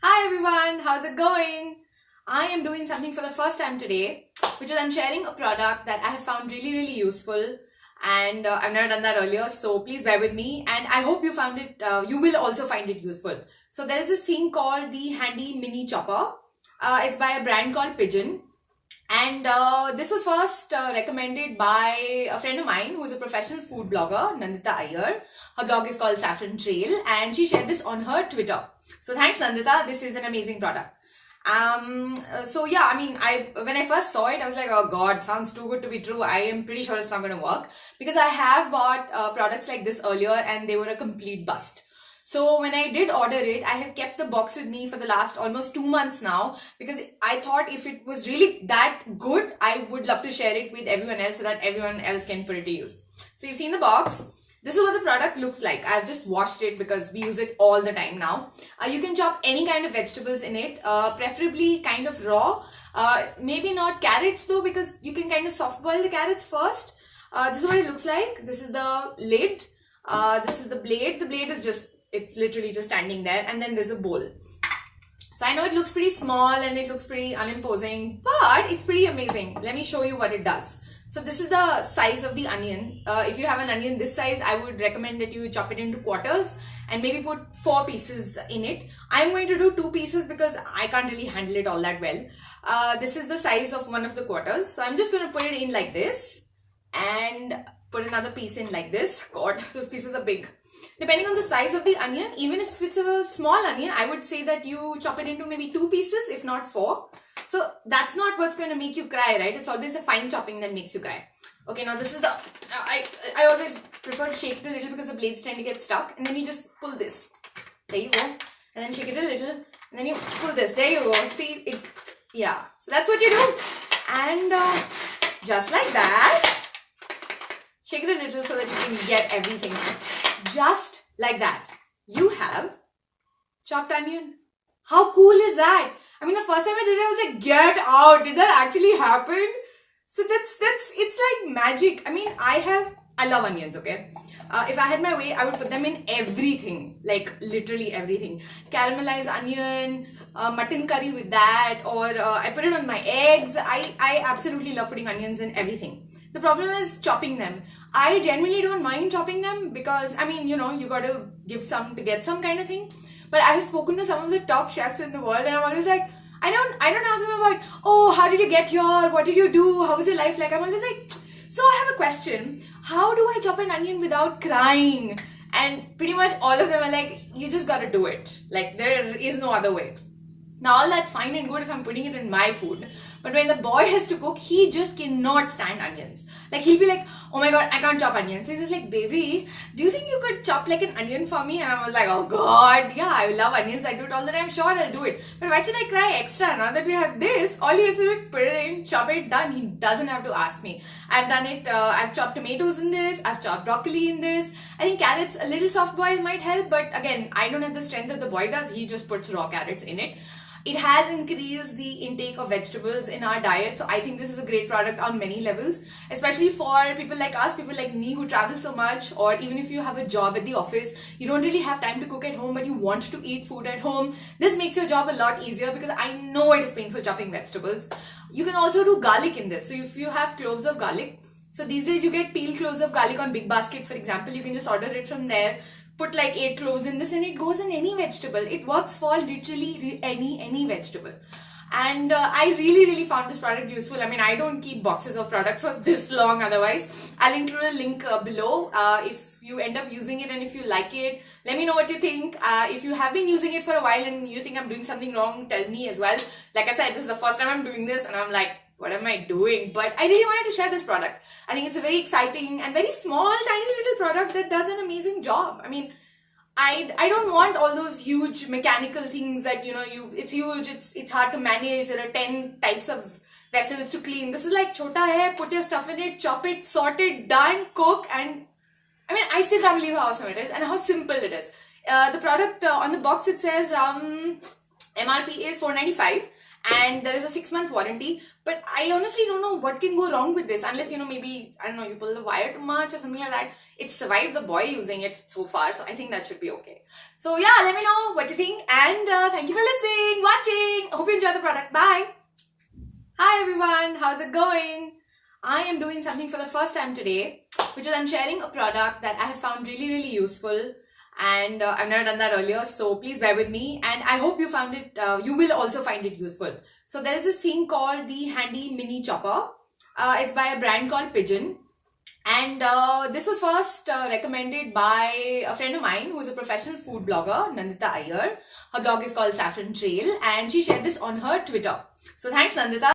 Hi everyone, how's it going? I am doing something for the first time today, which is I'm sharing a product that I have found really useful, and I've never done that earlier, so please bear with me, and I hope you will also find it useful. So there is this thing called the Handy Mini Chopper. It's by a brand called Pigeon, and this was first recommended by a friend of mine who is a professional food blogger, Nandita Iyer. Her blog is called Saffron Trail, and she shared this on her Twitter. So thanks, Nandita. This is an amazing product. So yeah, I mean, when I first saw it, I was like, oh God, sounds too good to be true. I am pretty sure it's not going to work because I have bought products like this earlier and they were a complete bust. So when I did order it, I have kept the box with me for the last almost 2 months now because I thought if it was really that good, I would love to share it with everyone else so that everyone else can put it to use. So you've seen the box. This is what the product looks like. I've just washed it because we use it all the time now. You can chop any kind of vegetables in it, preferably kind of raw. Maybe not carrots though, because you can kind of soft boil the carrots first. This is what it looks like. This is the lid. This is the blade. The blade is it's literally just standing there, and then there's a bowl. So I know it looks pretty small and it looks pretty unimposing, but it's pretty amazing. Let me show you what it does. So this is the size of the onion. If you have an onion this size, I would recommend that you chop it into quarters and maybe put 4 pieces in it. I'm going to do 2 pieces because I can't really handle it all that well. This is the size of one of the quarters. So I'm just going to put it in like this and put another piece in like this. God, those pieces are big. Depending on the size of the onion, even if it's a small onion, I would say that you chop it into maybe 2 pieces, if not 4. So that's not what's going to make you cry, right? It's always the fine chopping that makes you cry. Okay, now this is the, I always prefer to shake it a little because the blades tend to get stuck. And then you just pull this. There you go. And then shake it a little. And then you pull this. There you go. See, it, yeah. So that's what you do. And just like that, shake it a little so that you can get everything. Just like that, you have chopped onion. How cool is that? I mean, the first time I did it, I was like, get out. Did that actually happen? So it's like magic. I mean, I love onions, okay? If I had my way, I would put them in everything, like literally everything. Caramelized onion, mutton curry with that, or I put it on my eggs. I absolutely love putting onions in everything. The problem is chopping them. I generally don't mind chopping them because, I mean, you know, you gotta give some to get some kind of thing. But I have spoken to some of the top chefs in the world and I'm always like, I don't ask them about, oh, how did you get here? What did you do? How was your life like? I'm always like, so I have a question. How do I chop an onion without crying? And pretty much all of them are like, you just gotta do it. Like, there is no other way. Now, all that's fine and good if I'm putting it in my food. But when the boy has to cook, he just cannot stand onions. Like, he'll be like, oh my God, I can't chop onions. So he's just like, baby, do you think you could chop like an onion for me? And I was like, oh God, yeah, I love onions. I do it all the time. Sure, I'll do it. But why should I cry extra? Now that we have this, all he has to do is put it in, chop it, done. He doesn't have to ask me. I've done it. I've chopped tomatoes in this. I've chopped broccoli in this. I think carrots, a little soft boil might help. But again, I don't have the strength that the boy does. He just puts raw carrots in it. It has increased the intake of vegetables in our diet. So I think this is a great product on many levels, especially for people like us, people like me who travel so much, or even if you have a job at the office, you don't really have time to cook at home, but you want to eat food at home. This makes your job a lot easier because I know it is painful chopping vegetables. You can also do garlic in this. So if you have cloves of garlic, so these days you get peeled cloves of garlic on Big Basket, for example, you can just order it from there. Put like 8 cloves in this and it goes in any vegetable. It works for literally any vegetable. And I really found this product useful. I mean, I don't keep boxes of products for this long otherwise. I'll include a link below. If you end up using it and if you like it, let me know what you think. If you have been using it for a while and you think I'm doing something wrong, tell me as well. Like I said, this is the first time I'm doing this and I'm like, what am I doing? But I really wanted to share this product. I think it's a very exciting and very small, tiny little product that does an amazing job. I mean, I don't want all those huge mechanical things that, you know, it's huge, it's hard to manage. There are 10 types of vessels to clean. This is like chota hai, put your stuff in it, chop it, sort it, done, cook. And I mean, I still can't believe how awesome it is and how simple it is. The product on the box, it says MRP is $4.95. and there is a 6-month warranty. But I honestly don't know what can go wrong with this, unless maybe, I don't know, you pull the wire too much or something like that. It's survived the boy using it so far, so I think that should be okay. So yeah, let me know what you think, and thank you for listening, watching. Hope you enjoy the product. Bye. Hi everyone, how's it going? I am doing something for the first time today, which is I'm sharing a product that I have found really useful, and I've never done that earlier, so please bear with me, and I hope you found it, you will also find it useful. So there is this thing called the Handy Mini Chopper. It's by a brand called Pigeon, and this was first recommended by a friend of mine who is a professional food blogger, Nandita Iyer. Her blog is called Saffron Trail, and she shared this on her Twitter. So thanks, Nandita.